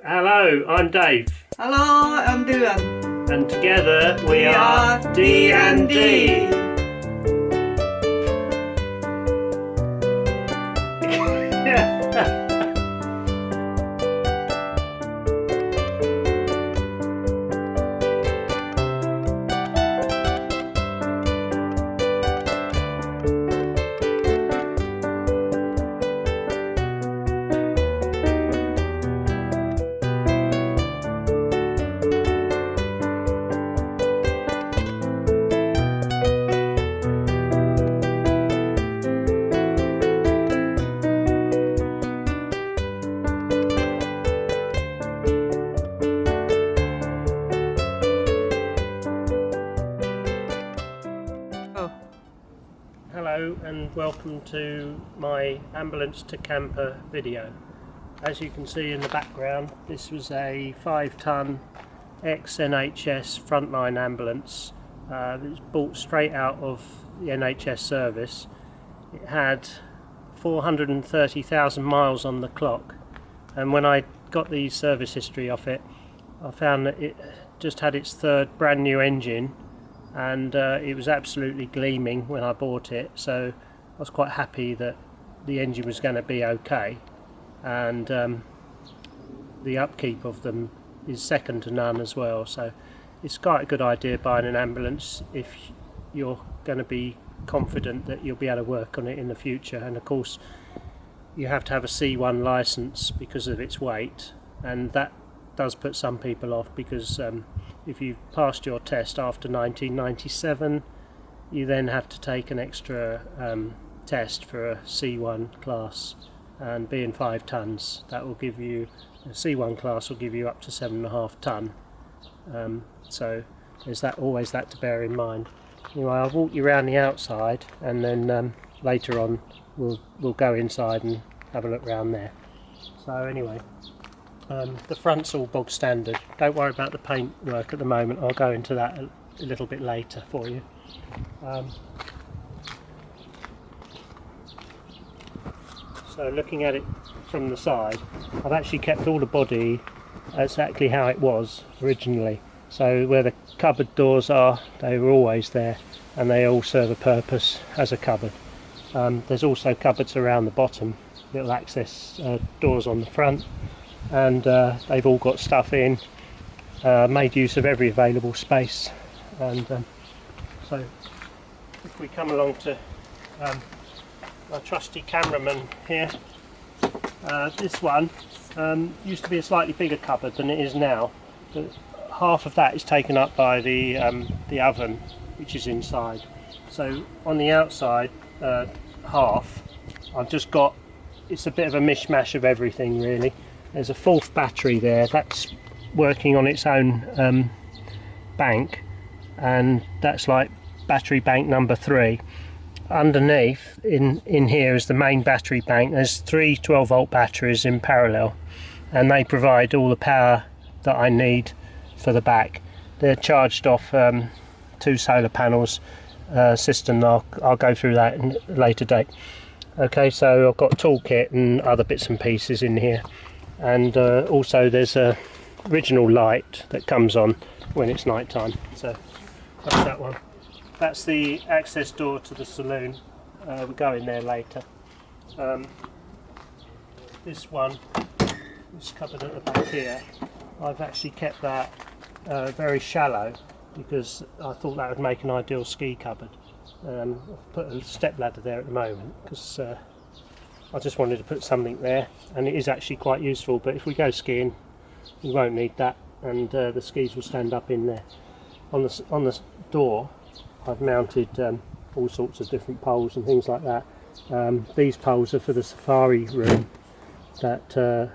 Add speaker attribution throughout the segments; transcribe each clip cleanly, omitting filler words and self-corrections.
Speaker 1: Hello, I'm Dave.
Speaker 2: Hello, I'm Dylan.
Speaker 1: And together we are D&D. Hello and welcome to my ambulance to camper video. As you can see in the background, this was a 5-ton ex-NHS frontline ambulance. It was bought straight out of the NHS service. It had 430,000 miles on the clock, and when I got the service history off it, I found that it just had its third brand new engine, and it was absolutely gleaming when I bought it, so I was quite happy that the engine was going to be okay, and the upkeep of them is second to none as well. So it's quite a good idea buying an ambulance if you're going to be confident that you'll be able to work on it in the future. And of course you have to have a C1 license because of its weight, and that does put some people off, because if you've passed your test after 1997, you then have to take an extra test for a C1 class, and being 5 tons, that will give you, a C1 class will give you up to 7.5 ton. So there's always that to bear in mind. Anyway, I'll walk you around the outside, and then later on we'll go inside and have a look around there. So anyway, the front's all bog standard. Don't worry about the paint work at the moment. I'll go into that a little bit later for you. So looking at it from the side, I've actually kept all the body exactly how it was originally. So where the cupboard doors are, they were always there, and they all serve a purpose as a cupboard. There's also cupboards around the bottom, little access doors on the front, and they've all got stuff in, made use of every available space. And so if we come along to my trusty cameraman here, this one used to be a slightly bigger cupboard than it is now, but half of that is taken up by the oven which is inside. So on the outside half, I've just got, it's a bit of a mishmash of everything really. There's a 4th battery there, that's working on its own bank, and that's like battery bank number 3. Underneath in here is the main battery bank. There's 3 12-volt batteries in parallel, and they provide all the power that I need for the back. They're charged off 2 solar panels system. I'll go through that in a later date. Okay, so I've got a toolkit and other bits and pieces in here, and also there's a original light that comes on when it's night time. So that's that one. That's the access door to the saloon. We'll go in there later. This one, this cupboard at the back here, I've actually kept that very shallow because I thought that would make an ideal ski cupboard. I've put a step ladder there at the moment because I just wanted to put something there, and it is actually quite useful, but if we go skiing we won't need that, and the skis will stand up in there. On the door I've mounted all sorts of different poles and things like that. These poles are for the safari room that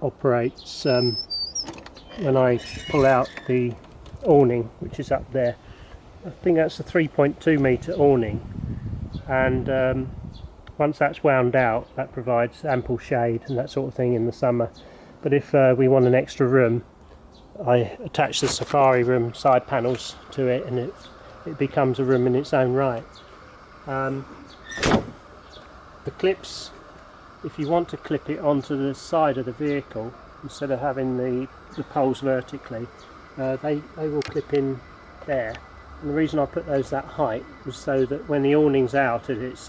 Speaker 1: operates when I pull out the awning, which is up there. I think that's a 3.2 metre awning, and once that's wound out, that provides ample shade and that sort of thing in the summer. But if we want an extra room, I attach the safari room side panels to it, and it becomes a room in its own right. The clips, if you want to clip it onto the side of the vehicle, instead of having the poles vertically, they will clip in there. And the reason I put those that height was so that when the awning's out at its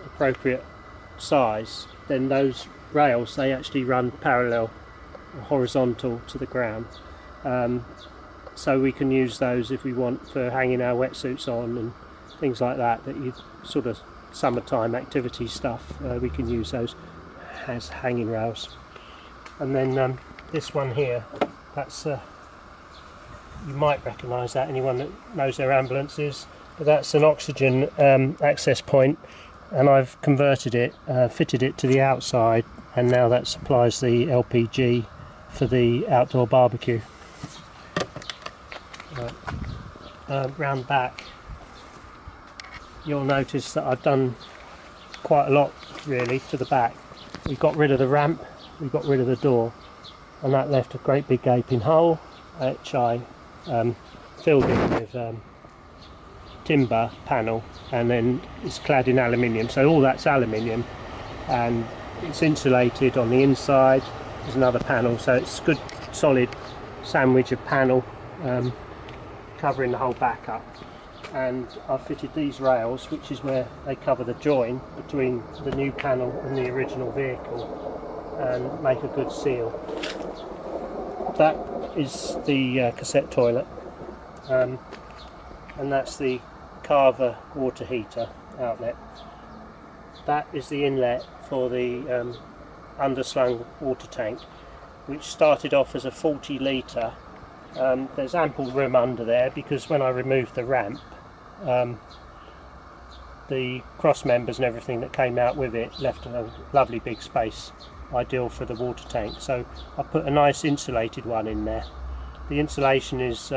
Speaker 1: appropriate size, then those rails, they actually run parallel or horizontal to the ground. So we can use those if we want for hanging our wetsuits on and things like that, you sort of summertime activity stuff. We can use those as hanging rails. And then this one here, that's you might recognise that, anyone that knows their ambulances, but that's an oxygen access point, and I've converted it, fitted it to the outside, and now that supplies the LPG for the outdoor barbecue. Round back, you'll notice that I've done quite a lot really to the back. We got rid of the ramp, we got rid of the door, and that left a great big gaping hole, which I filled in with timber panel, and then it's clad in aluminium, so all that's aluminium, and it's insulated on the inside. There's another panel, so it's a good solid sandwich of panel covering the whole back up. And I've fitted these rails, which is where they cover the join between the new panel and the original vehicle, and make a good seal. That is the cassette toilet, and that's the Carver water heater outlet. That is the inlet for the underslung water tank, which started off as a 40 litre. There's ample room under there because when I removed the ramp, the cross members and everything that came out with it left a lovely big space, ideal for the water tank. So I put a nice insulated one in there. The insulation is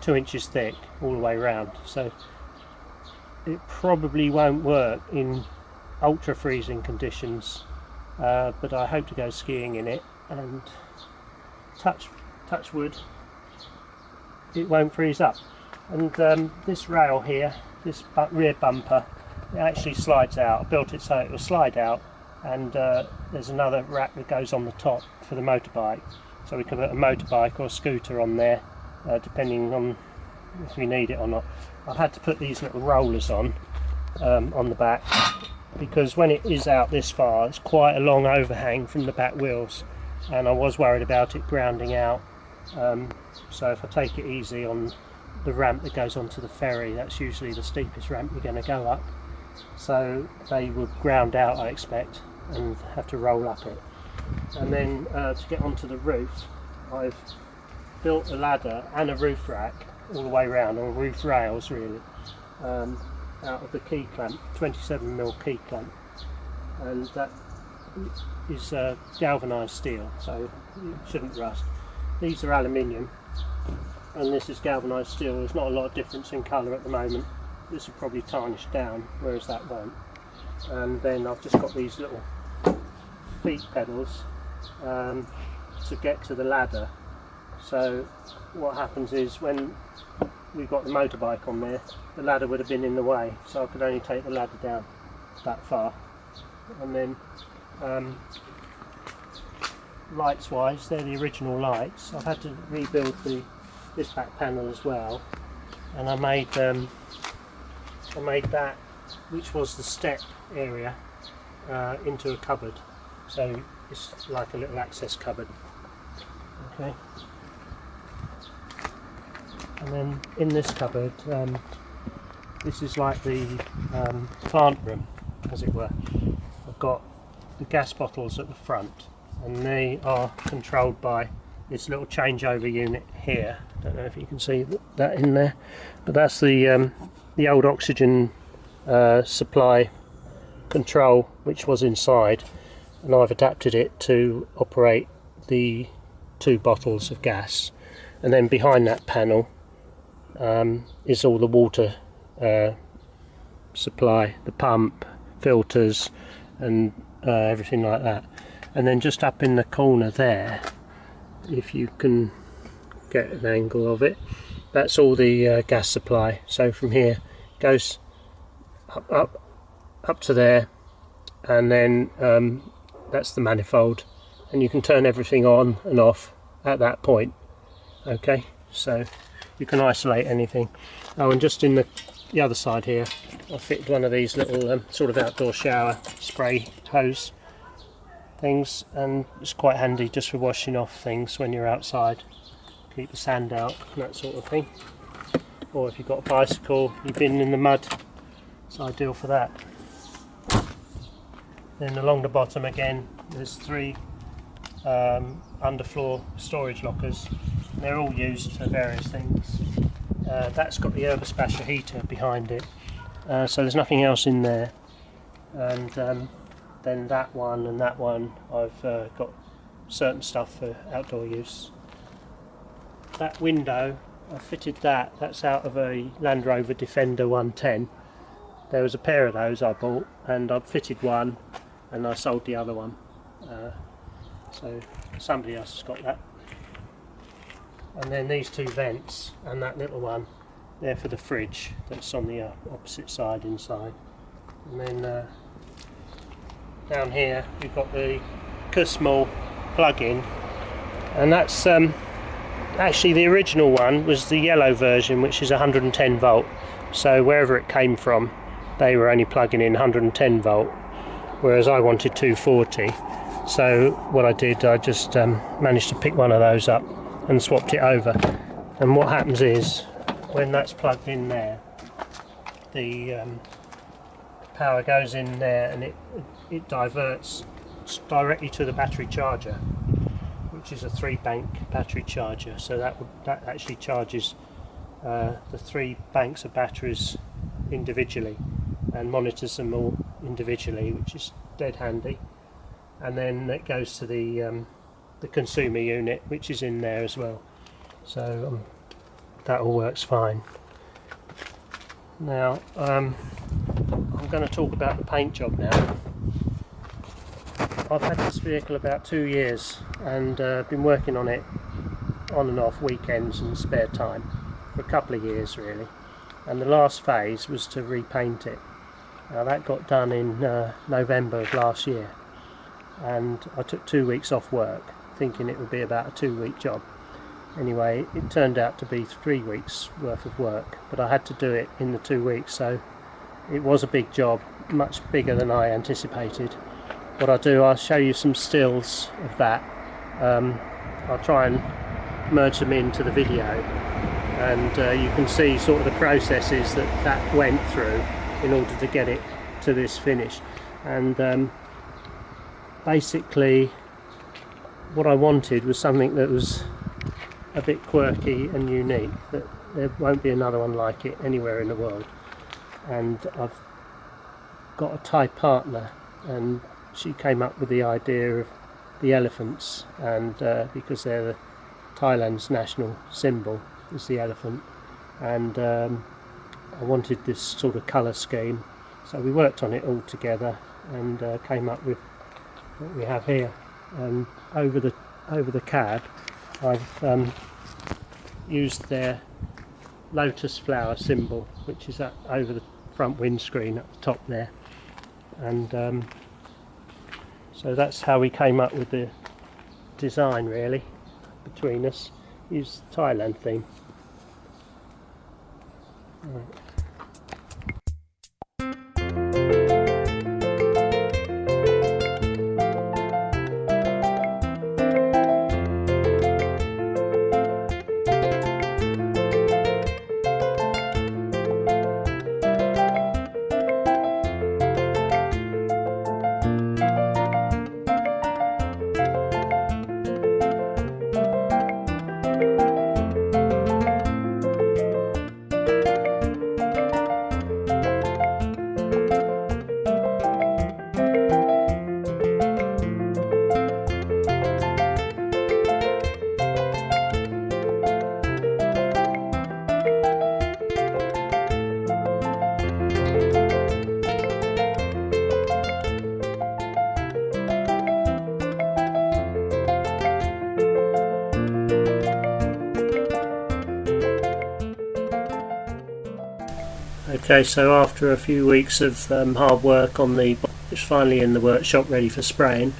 Speaker 1: 2 inches thick all the way around, so it probably won't work in ultra freezing conditions, but I hope to go skiing in it, and touch wood, it won't freeze up. And this rail here, this rear bumper, it actually slides out. I built it so it will slide out, and there's another rack that goes on the top for the motorbike, so we can put a motorbike or a scooter on there, depending on if we need it or not. I've had to put these little rollers on the back, because when it is out this far, it's quite a long overhang from the back wheels, and I was worried about it grounding out. So if I take it easy on the ramp that goes onto the ferry, that's usually the steepest ramp you're going to go up, so they would ground out, I expect, and have to roll up it. And then to get onto the roof, I've built a ladder and a roof rack all the way around, or roof rails really, out of the key clamp, 27mm key clamp, and that is galvanised steel, so it shouldn't rust. These are aluminium, and this is galvanised steel. There's not a lot of difference in colour at the moment. This will probably tarnish down, whereas that won't. And then I've just got these little feet pedals to get to the ladder. So what happens is, when we've got the motorbike on there, the ladder would have been in the way, so I could only take the ladder down that far. And then lights wise, they're the original lights. I've had to rebuild this back panel as well, and I made that, which was the step area, into a cupboard, so it's like a little access cupboard. Okay, and then in this cupboard, this is like the plant room, as it were. I've got the gas bottles at the front, and they are controlled by this little changeover unit here. Don't know if you can see that in there, but that's the old oxygen supply control, which was inside, and I've adapted it to operate the 2 bottles of gas. And then behind that panel is all the water supply, the pump, filters, and everything like that. And then just up in the corner there, if you can get an angle of it, that's all the gas supply. So from here goes up to there, and then that's the manifold, and you can turn everything on and off at that point. Okay, so you can isolate anything. Oh, and just in the other side here, I fitted one of these little sort of outdoor shower spray hose things, and it's quite handy just for washing off things when you're outside, keep the sand out and that sort of thing. Or if you've got a bicycle, you've been in the mud, it's ideal for that. Then along the bottom again, there's 3 underfloor storage lockers. They're all used for various things. That's got the Spasher heater behind it, so there's nothing else in there. And then that one and that one, I've got certain stuff for outdoor use. That window, I fitted that's out of a Land Rover Defender 110. There was a pair of those I bought, and I've fitted one and I sold the other one. So somebody else has got that. And then these 2 vents and that little one, they're for the fridge that's on the opposite side inside. And then down here we've got the Cosmol plug-in, and that's actually the original one was the yellow version, which is 110 volt. So wherever it came from, they were only plugging in 110 volt, whereas I wanted 240. So what I did, I just managed to pick one of those up and swapped it over. And what happens is, when that's plugged in there, the power goes in there and it diverts directly to the battery charger, which is a 3-bank battery charger. So that actually charges the 3 banks of batteries individually and monitors them all individually, which is dead handy. And then it goes to the consumer unit, which is in there as well. So that all works fine. Now I'm going to talk about the paint job now. I've had this vehicle about 2 years, and been working on it on and off weekends and spare time for a couple of years really. And the last phase was to repaint it. Now that got done in November of last year, and I took 2 weeks off work thinking it would be about a 2-week job. Anyway, it turned out to be 3 weeks worth of work, but I had to do it in the 2 weeks, so it was a big job, much bigger than I anticipated. What I'll do, I'll show you some stills of that. I'll try and merge them into the video, and you can see sort of the processes that went through in order to get it to this finish. And basically what I wanted was something that was a bit quirky and unique, that there won't be another one like it anywhere in the world. And I've got a Thai partner, and she came up with the idea of the elephants, and because they're Thailand's national symbol is the elephant, and I wanted this sort of colour scheme, so we worked on it all together and came up with what we have here. And over the cab I've used their lotus flower symbol, which is over the front windscreen at the top there, and so that's how we came up with the design really between us. Use the Thailand theme. Right. Okay, so after a few weeks of hard work on it's finally in the workshop ready for spraying,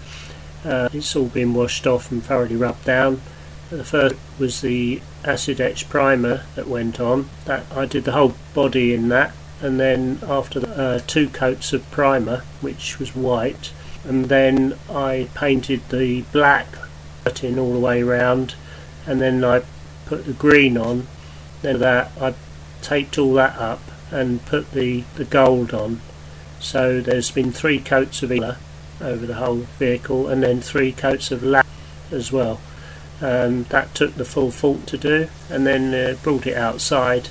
Speaker 1: It's all been washed off and thoroughly rubbed down. The first was the acid etch primer that went on. That I did the whole body in that, and then after the, 2 coats of primer, which was white, and then I painted the black in all the way around, and then I put the green on. Then that I taped all that up and put the gold on. So there's been 3 coats of colour over the whole vehicle, and then 3 coats of lac as well. That took the full fortnight to do, and then brought it outside,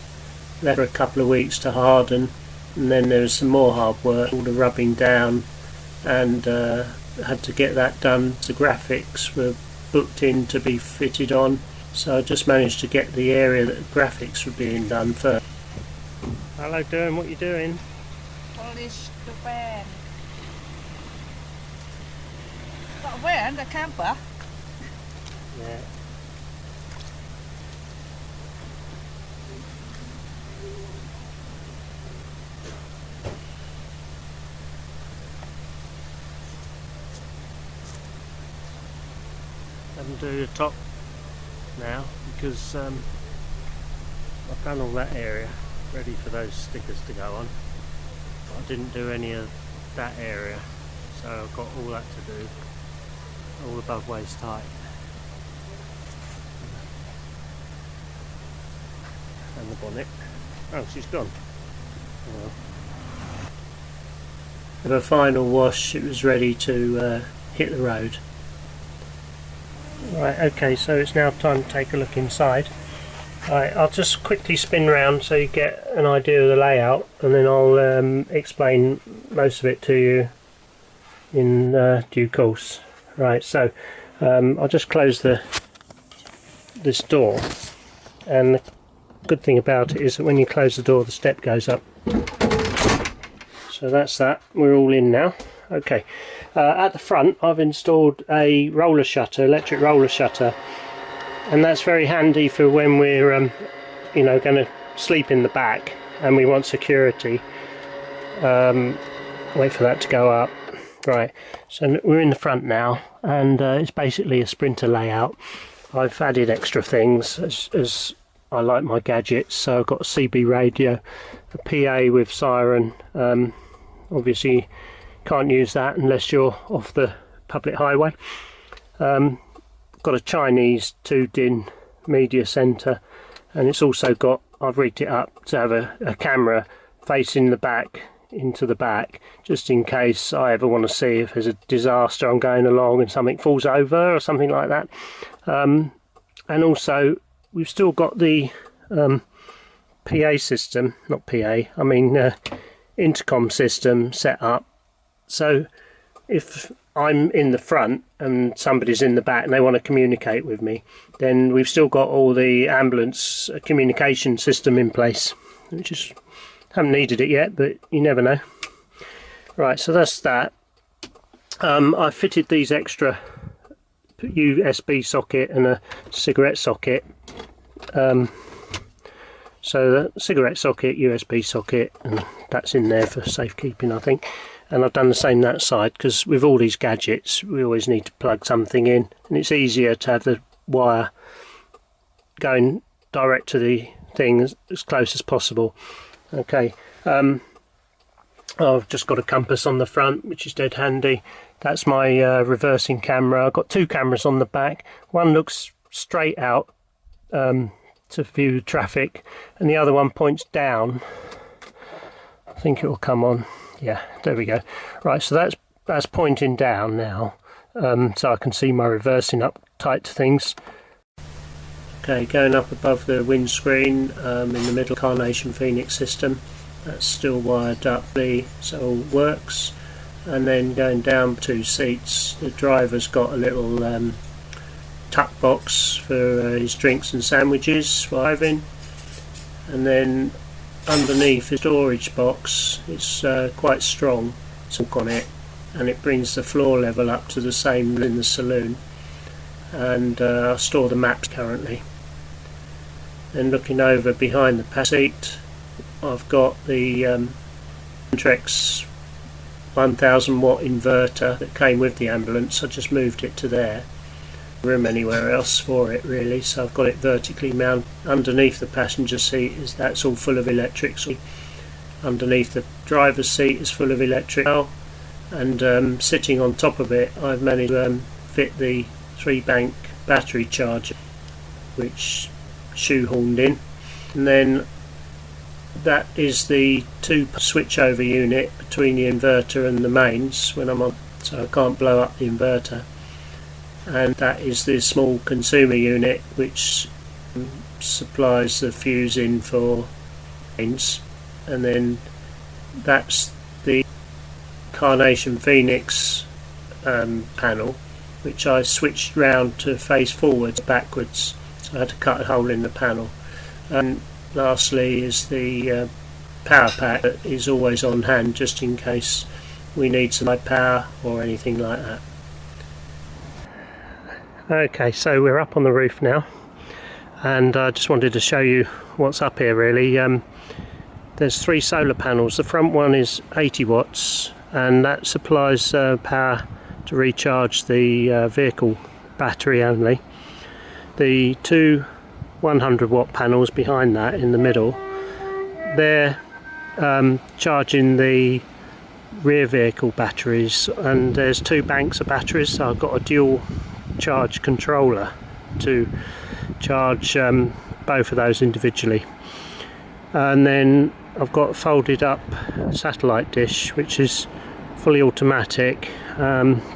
Speaker 1: left for a couple of weeks to harden, and then there was some more hard work, all the rubbing down, and had to get that done. The graphics were booked in to be fitted on, so I just managed to get the area that the graphics were being done first. Hello, Durham, what are you doing?
Speaker 2: Polish the van. Got a van, the camper?
Speaker 1: Yeah. Do the top now because I've done all that area ready for those stickers to go on. I didn't do any of that area, so I've got all that to do, all above waist height. And the bonnet. Oh, she's gone. Oh. With a final wash, it was ready to hit the road. Right, okay, so it's now time to take a look inside. Right, I'll just quickly spin round so you get an idea of the layout, and then I'll explain most of it to you in due course. Right, so I'll just close this door, and the good thing about it is that when you close the door the step goes up. So that's that, we're all in now. Okay, at the front I've installed a roller shutter, electric roller shutter, and that's very handy for when we're you know, going to sleep in the back and we want security. Wait for that to go up. Right, so we're in the front now, and it's basically a Sprinter layout. I've added extra things as I like my gadgets, so I've got a CB radio, a PA with siren. Obviously can't use that unless you're off the public highway. Got a Chinese 2-DIN media centre, and it's also got, I've rigged it up to have a camera facing the back, into the back, just in case I ever want to see if there's a disaster, I'm going along and something falls over or something like that. And also we've still got the PA system, not PA, I mean intercom system set up, so if I'm in the front and somebody's in the back and they want to communicate with me, then we've still got all the ambulance communication system in place, which is, haven't needed it yet, but you never know. Right, so that's that. I fitted these extra USB socket and a cigarette socket. So the cigarette socket, USB socket, and that's in there for safekeeping, I think. And I've done the same that side, because with all these gadgets we always need to plug something in, and it's easier to have the wire going direct to the thing as close as possible. Okay, I've just got a compass on the front, which is dead handy. That's my reversing camera. I've got 2 cameras on the back. One looks straight out to view traffic, and the other one points down. I think it will come on. Yeah, there we go. Right, so that's pointing down now, so I can see my reversing up tight to things. Okay, going up above the windscreen, in the middle, Carnation Phoenix system. That's still wired up, so it all works. And then going down 2 seats, the driver's got a little tuck box for his drinks and sandwiches while driving. And then underneath the storage box, it's quite strong, it's on it, and it brings the floor level up to the same in the saloon. And I store the maps currently. Then looking over behind the passenger seat, I've got the Trex 1000 watt inverter that came with the ambulance. I just moved it to there. Room anywhere else for it really, so I've got it vertically mounted. Underneath the passenger seat that's all full of electrics. Underneath the driver's seat is full of electric, and sitting on top of it I've managed to fit the 3-bank battery charger, which shoehorned in, and then that is the 2 switchover unit between the inverter and the mains when I'm on, so I can't blow up the inverter. And that is the small consumer unit which supplies the fuse in for mains, and then that's the Carnation Phoenix panel, which I switched round to face forwards, backwards, so I had to cut a hole in the panel. And lastly is the power pack that is always on hand just in case we need some power or anything like that. Okay, so we're up on the roof now, and I just wanted to show you what's up here really. There's 3 solar panels. The front one is 80 watts and that supplies power to recharge the vehicle battery only. The 2 100 watt panels behind that in the middle, they're charging the rear vehicle batteries, and there's 2 banks of batteries, so I've got a dual charge controller to charge both of those individually. And then I've got a folded up satellite dish which is fully automatic,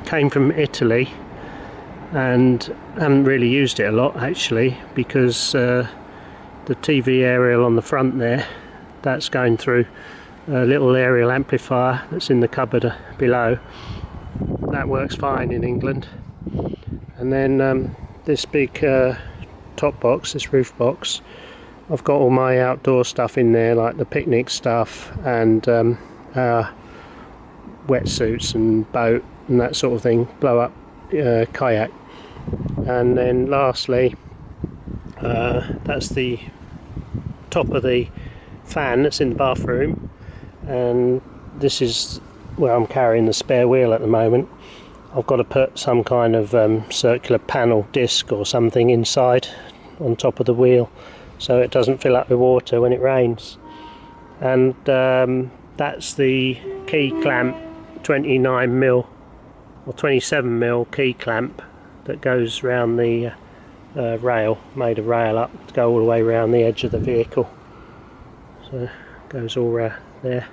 Speaker 1: came from Italy, and haven't really used it a lot actually, because the TV aerial on the front there, that's going through a little aerial amplifier that's in the cupboard below. That works fine in England. And then this big top box, this roof box, I've got all my outdoor stuff in there, like the picnic stuff and our wetsuits and boat and that sort of thing, blow up kayak. And then lastly, that's the top of the fan that's in the bathroom, and this is where I'm carrying the spare wheel at the moment. I've got to put some kind of circular panel disc or something inside on top of the wheel so it doesn't fill up with water when it rains. And that's the key clamp, 29mm or 27mm key clamp that goes round the rail, made a rail up to go all the way around the edge of the vehicle. So it goes all there.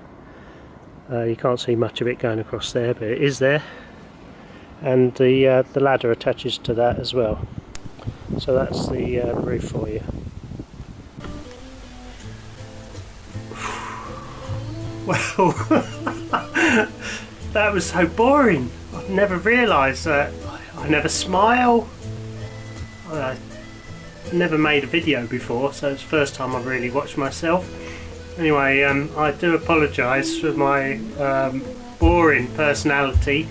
Speaker 1: You can't see much of it going across there, but it is there. And the ladder attaches to that as well. So that's the roof for you. Well, that was so boring. I've never realised that. I never smile. I never made a video before, so it's the first time I've really watched myself. Anyway, I do apologise for my boring personality.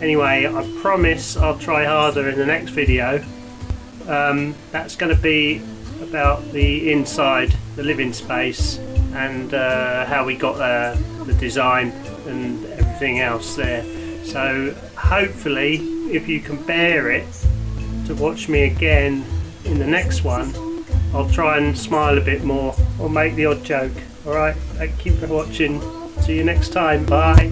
Speaker 1: Anyway, I promise I'll try harder in the next video. That's going to be about the inside, the living space, and how we got the design and everything else there. So hopefully, if you can bear it to watch me again in the next one, I'll try and smile a bit more or make the odd joke. Alright, thank you for watching. See you next time. Bye.